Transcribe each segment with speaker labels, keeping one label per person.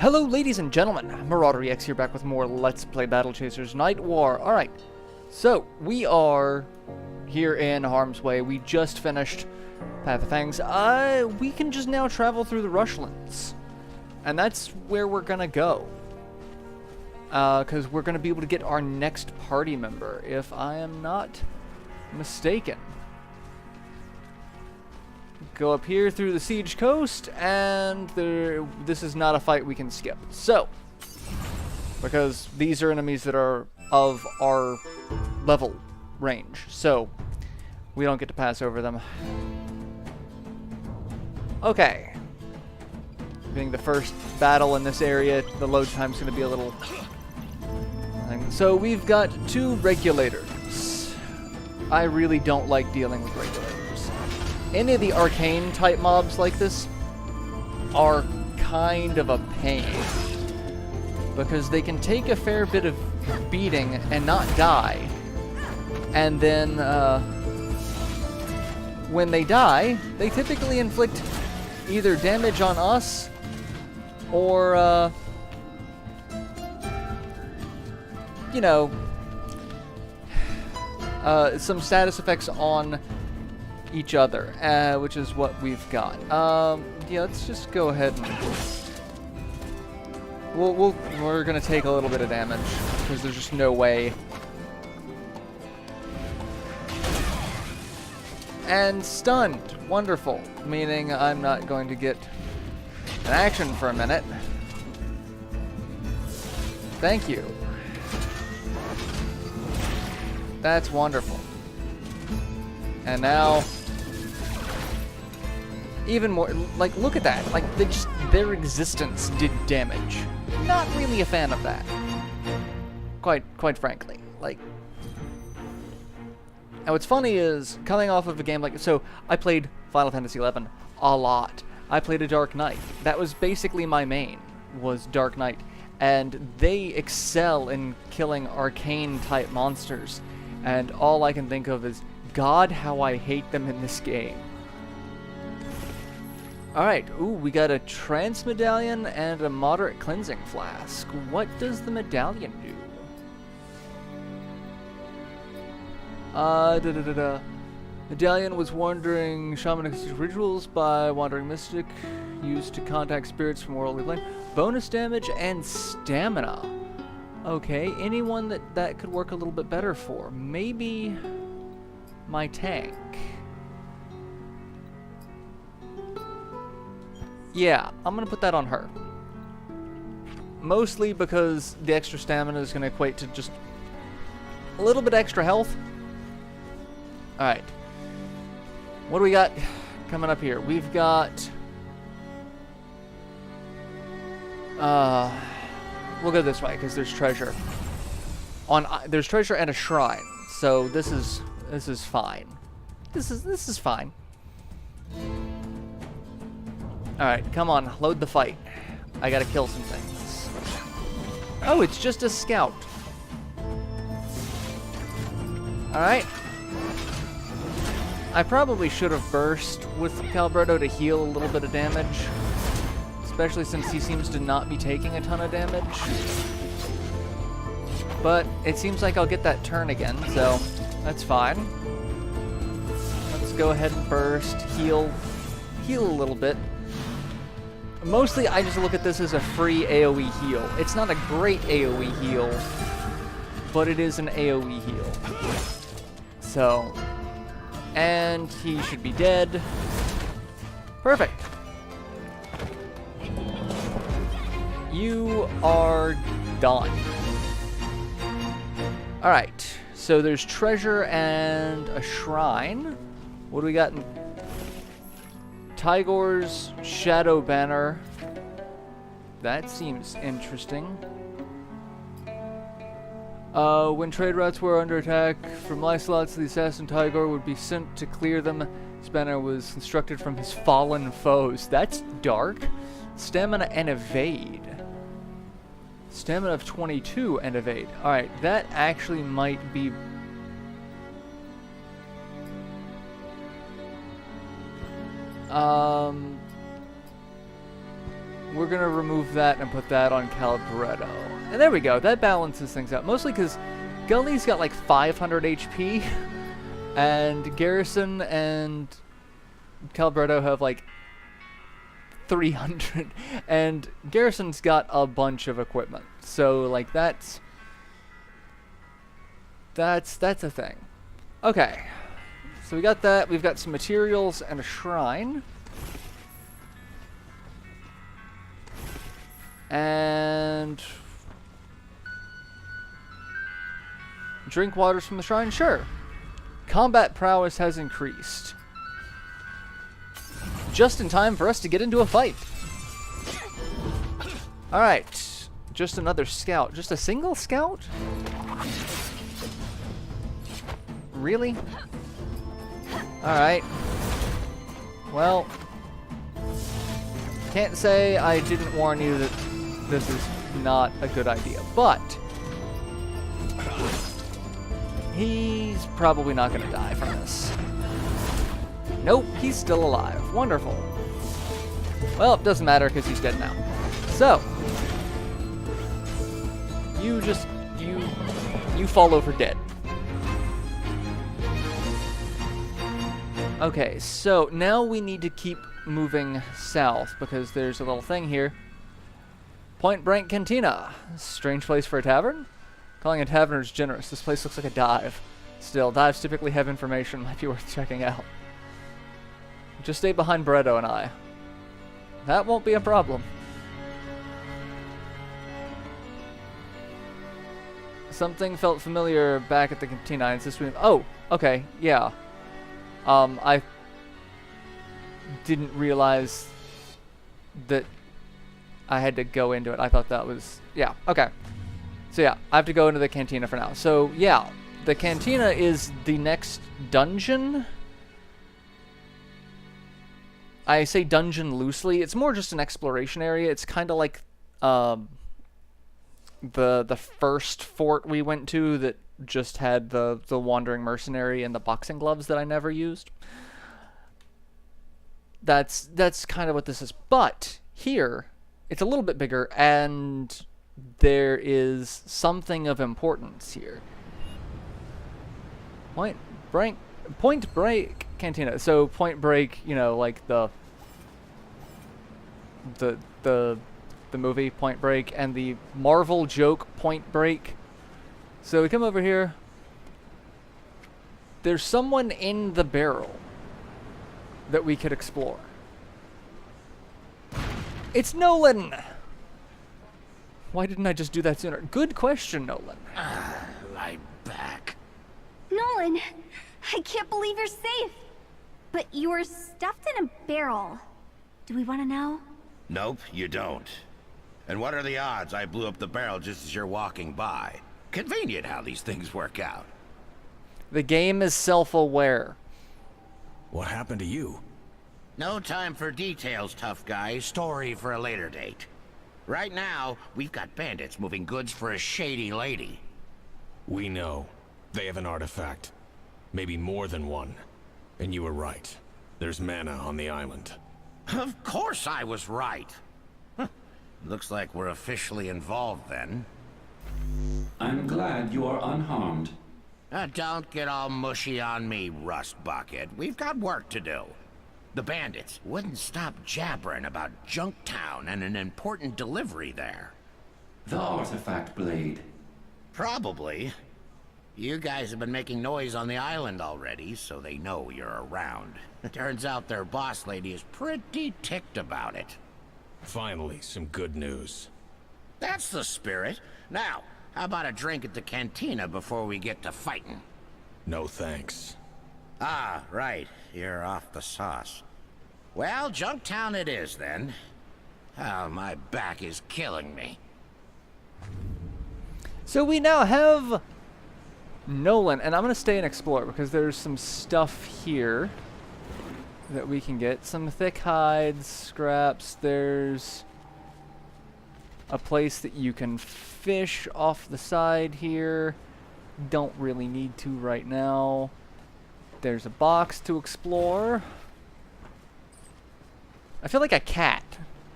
Speaker 1: Hello ladies and gentlemen, MarauderEX here back with more Let's Play Battle Chasers Night War. Alright, so we are here in Harm's Way. We just finished Path of Fangs. We can just now travel through the Rushlands. And that's where we're gonna go. Because we're gonna be able to get our next party member, if I am not mistaken. Go up here through the Siege Coast, and this is not a fight we can skip. So, because these are enemies that are of our level range, so we don't get to pass over them. Okay. Being the first battle in this area, the load time's going to be a little... So we've got two regulators. I really don't like dealing with regulators. Any of the arcane type mobs like this are kind of a pain, because they can take a fair bit of beating and not die, and then when they die, they typically inflict either damage on us or you know, some status effects on each other, which is what we've got. Yeah, let's just go ahead and we're gonna take a little bit of damage because there's just no way. And stunned, wonderful, meaning I'm not going to get an action for a minute. Thank you. That's wonderful. And now, even more, like, look at that. Like, their existence did damage. Not really a fan of that. Quite frankly. Like, and what's funny is, coming off of a game like, so, I played Final Fantasy XI a lot. I played a Dark Knight. That was basically my main, was Dark Knight. And they excel in killing arcane-type monsters. And all I can think of is, God, how I hate them in this game. Alright, ooh, we got a trance medallion and a moderate cleansing flask. What does the medallion do? Medallion was wandering shamanistic rituals by wandering mystic, used to contact spirits from worldly plane. Bonus damage and stamina. Okay, anyone that could work a little bit better for. Maybe my tank. Yeah, I'm gonna put that on her. Mostly because the extra stamina is gonna equate to just a little bit extra health. Alright. What do we got coming up here? We've got... we'll go this way, because there's treasure. There's treasure and a shrine. So this is fine. This is fine. Alright, come on, load the fight. I gotta kill some things. Oh, it's just a scout. Alright. I probably should have burst with Calbretto to heal a little bit of damage. Especially since he seems to not be taking a ton of damage. But it seems like I'll get that turn again, so that's fine. Let's go ahead and burst, heal a little bit. Mostly, I just look at this as a free AoE heal. It's not a great AoE heal, but it is an AoE heal. So, and he should be dead. Perfect. You are done. Alright, so there's treasure and a shrine. What do we got in... Tigor's Shadow Banner. That seems interesting. When trade routes were under attack from Lycelots, the assassin Tigor would be sent to clear them. His banner was constructed from his fallen foes. That's dark. Stamina and evade. Stamina of 22 and evade. Alright, that actually might be... we're going to remove that and put that on Calibretto. And there we go. That balances things out. Mostly because Gully's got like 500 HP, and Garrison and Calibretto have like 300, and Garrison's got a bunch of equipment. So like that's a thing. Okay. So we got that. We've got some materials and a shrine. And drink waters from the shrine? Sure. Combat prowess has increased. Just in time for us to get into a fight. Alright. Just another scout. Just a single scout? Really? Alright. Well, can't say I didn't warn you that this is not a good idea, but he's probably not going to die from this. Nope, he's still alive. Wonderful. Well, it doesn't matter because he's dead now. So, you fall over dead. Okay, so now we need to keep moving south because there's a little thing here. Point Blank Cantina. Strange place for a tavern? Calling a tavern is generous. This place looks like a dive. Still, dives typically have information. Might be worth checking out. Just stay behind Bretto and I. That won't be a problem. Something felt familiar back at the cantina. I insist we... Oh, okay, yeah. I didn't realize that I had to go into it. I thought that was... Yeah, okay. So yeah, I have to go into the cantina for now. So yeah, the cantina is the next dungeon. I say dungeon loosely. It's more just an exploration area. It's kind of like the first fort we went to that just had the wandering mercenary and the boxing gloves that I never used. That's kind of what this is. But here, it's a little bit bigger, and there is something of importance here. Point Break Cantina. So Point Break, you know, like the movie Point Break, and the Marvel joke Point Break. So we come over here. There's someone in the barrel that we could explore. It's Nolan! Why didn't I just do that sooner? Good question, Nolan.
Speaker 2: I'm back.
Speaker 3: Nolan, I can't believe you're safe. But you were stuffed in a barrel. Do we want to know?
Speaker 2: Nope, you don't. And what are the odds I blew up the barrel just as you're walking by? Convenient how these things work out.
Speaker 1: The game is self-aware.
Speaker 4: What happened to you?
Speaker 2: No time for details, tough guy. Story for a later date. Right now, we've got bandits moving goods for a shady lady.
Speaker 4: We know. They have an artifact. Maybe more than one. And you were right. There's mana on the island.
Speaker 2: Of course I was right. Huh. Looks like we're officially involved then.
Speaker 5: I'm glad you are unharmed.
Speaker 2: Don't get all mushy on me, Rust Bucket. We've got work to do. The bandits wouldn't stop jabbering about Junktown and an important delivery there.
Speaker 5: The artifact blade.
Speaker 2: Probably. You guys have been making noise on the island already, so they know you're around. It turns out their boss lady is pretty ticked about it.
Speaker 4: Finally, some good news.
Speaker 2: That's the spirit. Now, how about a drink at the cantina before we get to fighting?
Speaker 4: No thanks.
Speaker 2: Ah, right. You're off the sauce. Well, Junktown it is, then. Oh, my back is killing me.
Speaker 1: So we now have Nolan, and I'm going to stay and explore because there's some stuff here that we can get. Some thick hides, scraps. There's a place that you can fish off the side here. Don't really need to right now. There's a box to explore. I feel like a cat.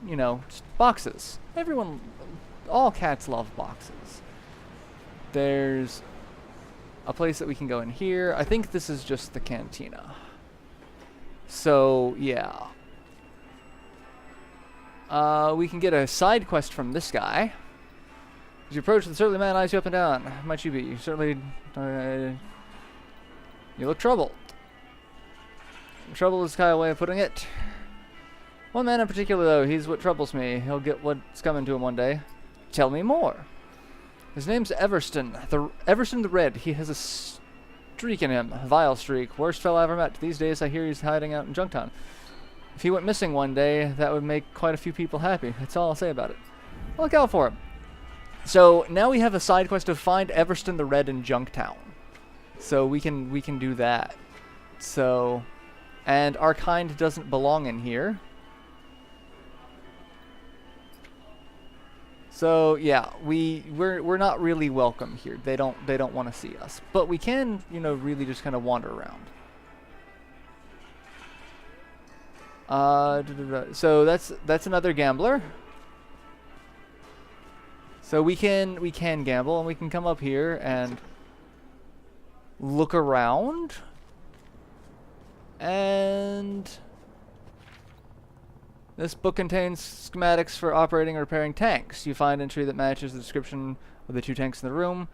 Speaker 1: you know, just boxes. Everyone, all cats love boxes. There's a place that we can go in here. I think this is just the cantina. So, yeah. We can get a side quest from this guy. As you approach, the surly man eyes you up and down. How might you be? You certainly... you look troubled. Trouble is kind of way of putting it. One man in particular, though, he's what troubles me. He'll get what's coming to him one day. Tell me more. His name's Everston. Everston the Red. He has a streak in him. A vile streak. Worst fellow I ever met. These days I hear he's hiding out in Junktown. If he went missing one day, that would make quite a few people happy. That's all I'll say about it. Look out for him. So now we have a side quest to find Everston the Red in Junktown. So we can do that. So, and our kind doesn't belong in here. So yeah, we're not really welcome here. They don't want to see us. But we can, you know, really just kind of wander around. So that's another gambler. So we can gamble, and we can come up here and look around. And this book contains schematics for operating and repairing tanks. You find entry that matches the description of the 2 tanks in the room,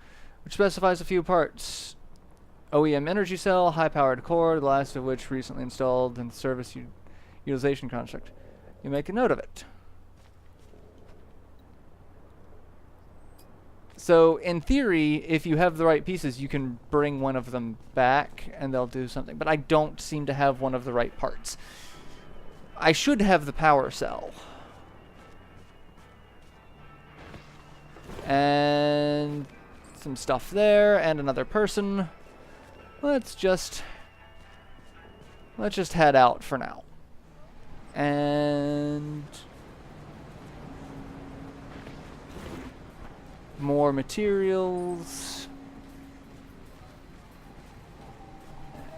Speaker 1: which specifies a few parts. OEM energy cell, high-powered core, the last of which recently installed in the service utilization construct. You make a note of it. So, in theory, if you have the right pieces, you can bring one of them back, and they'll do something. But I don't seem to have one of the right parts. I should have the power cell. And some stuff there, and another person. Let's just head out for now. And more materials.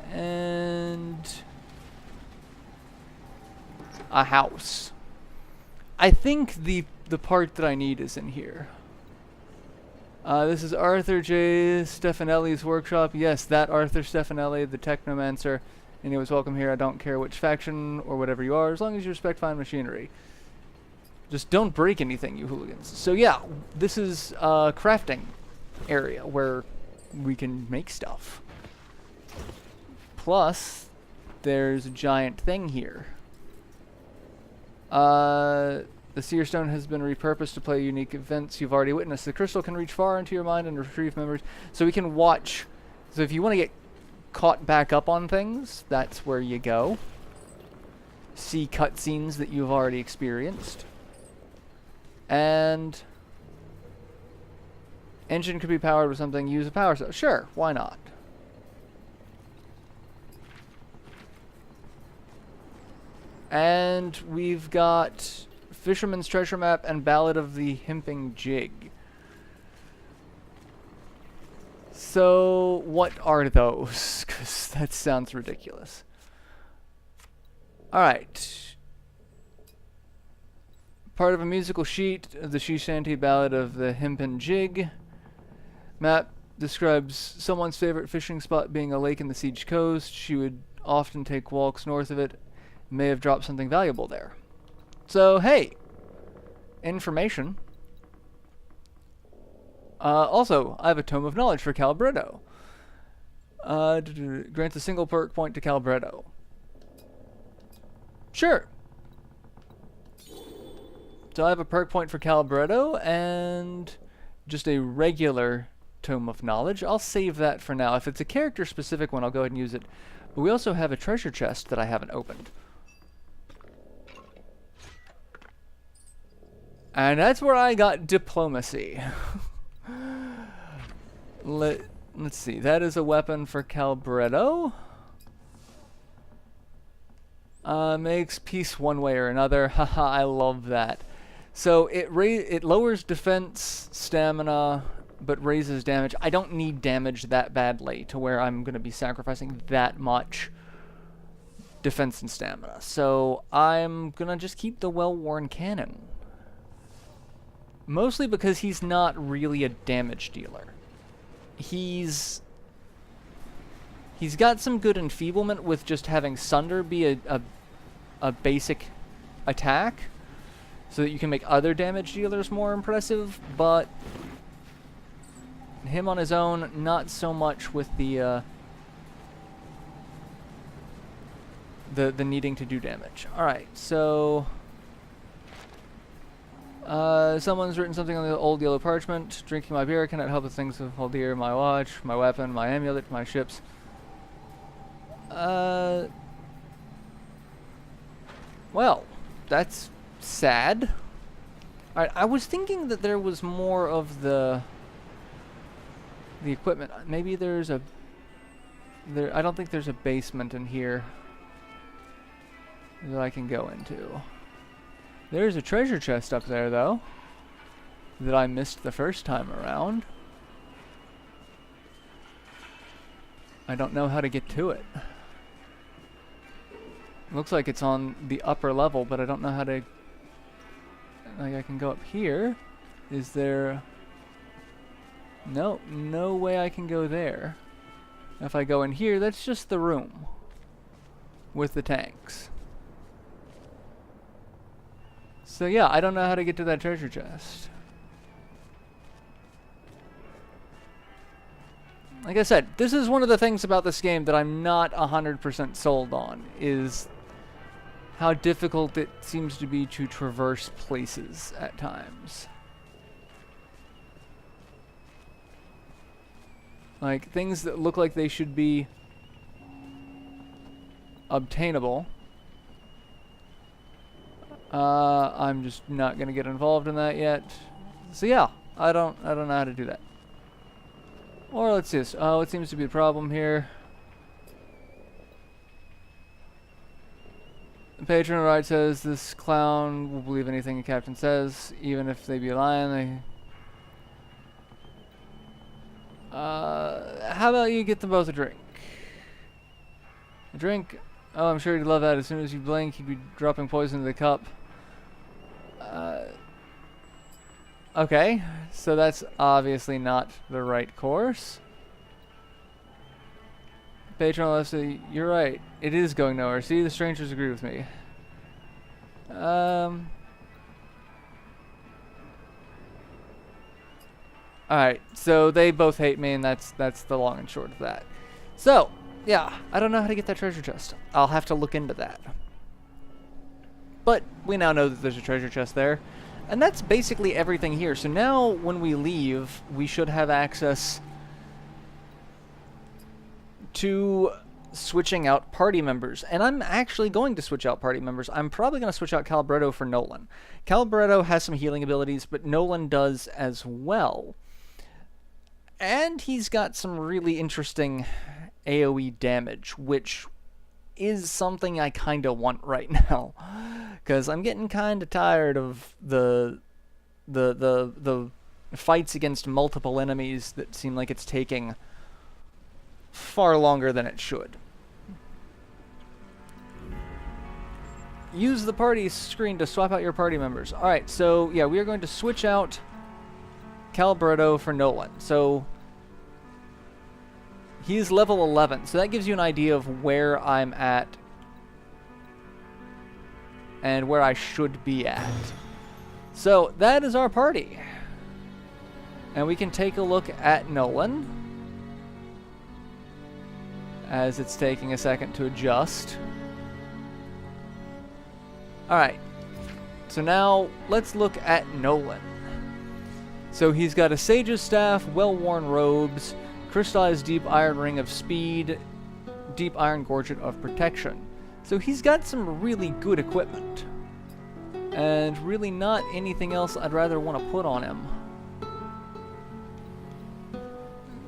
Speaker 1: And a house. I think the part that I need is in here. This is Arthur J. Stefanelli's workshop. Yes, that Arthur Stefanelli, the Technomancer. And he was welcome here. I don't care which faction or whatever you are, as long as you respect fine machinery. Just don't break anything, you hooligans. So yeah, this is a crafting area where we can make stuff. Plus, there's a giant thing here. The Seer Stone has been repurposed to play unique events you've already witnessed. The crystal can reach far into your mind and retrieve memories. So we can watch. So if you want to get caught back up on things, that's where you go. See cutscenes that you've already experienced. And engine could be powered with something. Use a power cell. Sure, why not? And we've got Fisherman's Treasure Map and Ballad of the Himping Jig. So, what are those? Because that sounds ridiculous. Alright. Part of a musical sheet of the She Shanty Ballad of the Himping Jig. Map describes someone's favorite fishing spot being a lake in the Siege Coast. She would often take walks north of it. May have dropped something valuable there. So, hey, information. Also, I have a Tome of Knowledge for Calbretto. Grants a single perk point to Calbretto. Sure. So I have a perk point for Calbretto and just a regular Tome of Knowledge. I'll save that for now. If it's a character-specific one, I'll go ahead and use it. But we also have a treasure chest that I haven't opened. And that's where I got diplomacy. Let's see. That is a weapon for Calbretto. Makes peace one way or another. Haha, I love that. So it lowers defense, stamina, but raises damage. I don't need damage that badly to where I'm going to be sacrificing that much defense and stamina. So I'm gonna just keep the well-worn cannon. Mostly because he's not really a damage dealer. He's got some good enfeeblement with just having Sunder be a basic attack, so that you can make other damage dealers more impressive, but him on his own, not so much with the needing to do damage. Alright, so someone's written something on the old yellow parchment. Drinking my beer cannot help with things that hold dear. My watch, my weapon, my amulet, my ships. Well, that's sad. Alright, I was thinking that there was more of the equipment. Maybe there's a... I don't think there's a basement in here that I can go into. There's a treasure chest up there, though, that I missed the first time around. I don't know how to get to it. Looks like it's on the upper level, but I don't know how to... Like, I can go up here. Is there... No, no way I can go there. If I go in here, that's just the room with the tanks. So yeah, I don't know how to get to that treasure chest. Like I said, this is one of the things about this game that I'm not 100% sold on, is how difficult it seems to be to traverse places at times. Like, things that look like they should be obtainable. I'm just not gonna get involved in that yet. So yeah, I don't know how to do that. Or let's see this. Oh, it seems to be a problem here. The patron right says this clown will believe anything the captain says, even if they be lying. How about you get them both a drink? A drink? Oh, I'm sure he'd love that. As soon as you blink, he'd be dropping poison into the cup. Okay, so that's obviously not the right course. Patron left say, you're right. It is going nowhere. See, the strangers agree with me. Alright, so they both hate me, and that's the long and short of that. So, yeah, I don't know how to get that treasure chest. I'll have to look into that. But we now know that there's a treasure chest there. And that's basically everything here. So now when we leave, we should have access to switching out party members. And I'm actually going to switch out party members. I'm probably going to switch out Calibretto for Nolan. Calibretto has some healing abilities, but Nolan does as well. And he's got some really interesting AoE damage, which is something I kind of want right now. Because I'm getting kind of tired of the fights against multiple enemies that seem like it's taking far longer than it should. Use the party screen to swap out your party members. Alright, so yeah, we are going to switch out Calibretto for Nolan. So he's level 11, so that gives you an idea of where I'm at and where I should be at. So that is our party. And we can take a look at Nolan, as it's taking a second to adjust. Alright, so now let's look at Nolan. So he's got a Sage's Staff, well-worn robes, crystallized deep iron ring of speed, deep iron gorget of protection. So he's got some really good equipment. And really not anything else I'd rather want to put on him.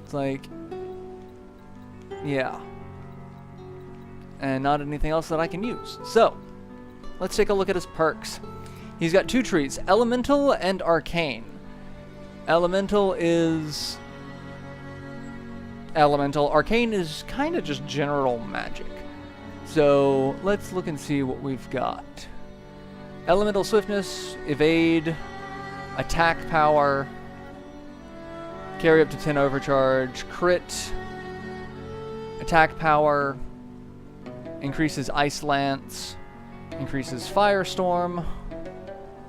Speaker 1: It's like... yeah. And not anything else that I can use. So, let's take a look at his perks. He's got two trees, Elemental and Arcane. Elemental is... elemental. Arcane is kind of just general magic. So let's look and see what we've got. Elemental swiftness, evade, attack power, carry up to 10 overcharge, crit, attack power, increases ice lance, increases firestorm,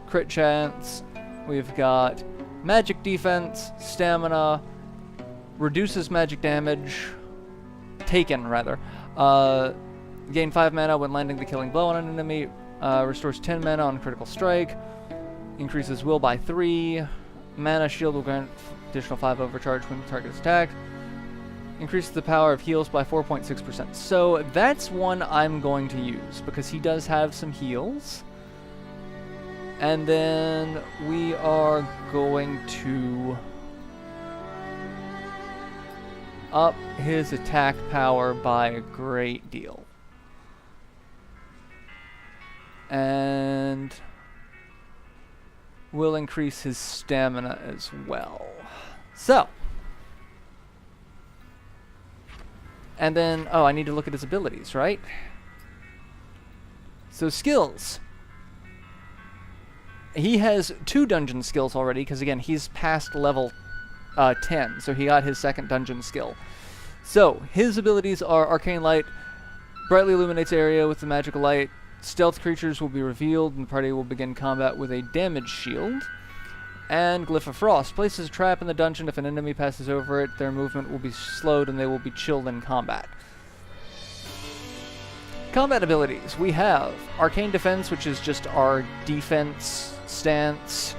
Speaker 1: crit chance. We've got magic defense, stamina, reduces magic damage, taken rather. Gain 5 mana when landing the killing blow on an enemy. Restores 10 mana on critical strike. Increases will by 3. Mana shield will grant additional 5 overcharge when the target is attacked. Increases the power of heals by 4.6%. So that's one I'm going to use because he does have some heals. And then we are going to up his attack power by a great deal. And we'll increase his stamina as well. So. And then, oh, I need to look at his abilities, right? So skills. He has 2 dungeon skills already, because again, he's past level 10, so he got his 2nd dungeon skill. So, his abilities are Arcane Light, brightly illuminates area with the magical light, stealth creatures will be revealed, and the party will begin combat with a damage shield. And Glyph of Frost places a trap in the dungeon. If an enemy passes over it, their movement will be slowed and they will be chilled in combat. Combat abilities. We have Arcane Defense, which is just our defense stance.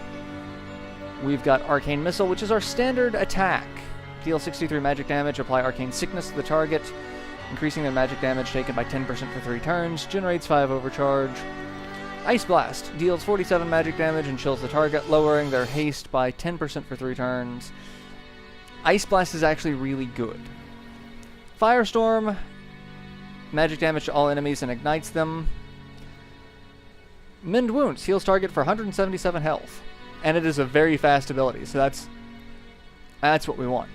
Speaker 1: We've got Arcane Missile, which is our standard attack. Deal 63 magic damage, apply Arcane Sickness to the target, increasing their magic damage taken by 10% for 3 turns, generates 5 overcharge. Ice Blast deals 47 magic damage and chills the target, lowering their haste by 10% for 3 turns. Ice Blast is actually really good. Firestorm, magic damage to all enemies and ignites them. Mend Wounds heals target for 177 health, and it is a very fast ability, so that's what we want.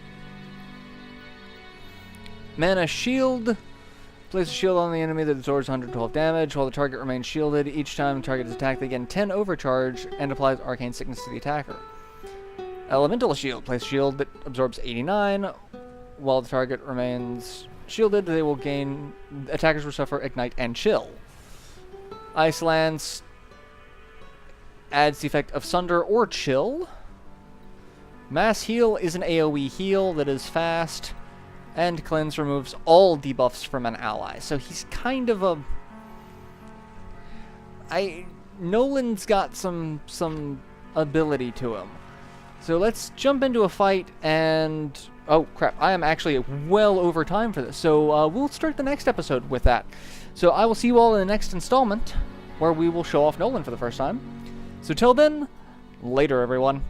Speaker 1: Mana Shield. Place a shield on the enemy that absorbs 112 damage. While the target remains shielded, each time the target is attacked, they gain 10 overcharge and applies Arcane Sickness to the attacker. Elemental Shield. Place a shield that absorbs 89. While the target remains shielded, they will gain... Attackers will suffer Ignite and Chill. Ice Lance adds the effect of Sunder or Chill. Mass Heal is an AoE heal that is fast. And Cleanse removes all debuffs from an ally. So he's kind of a... Nolan's got some ability to him. So let's jump into a fight and... Oh, crap. I am actually well over time for this. So we'll start the next episode with that. So I will see you all in the next installment, where we will show off Nolan for the first time. So till then, later everyone.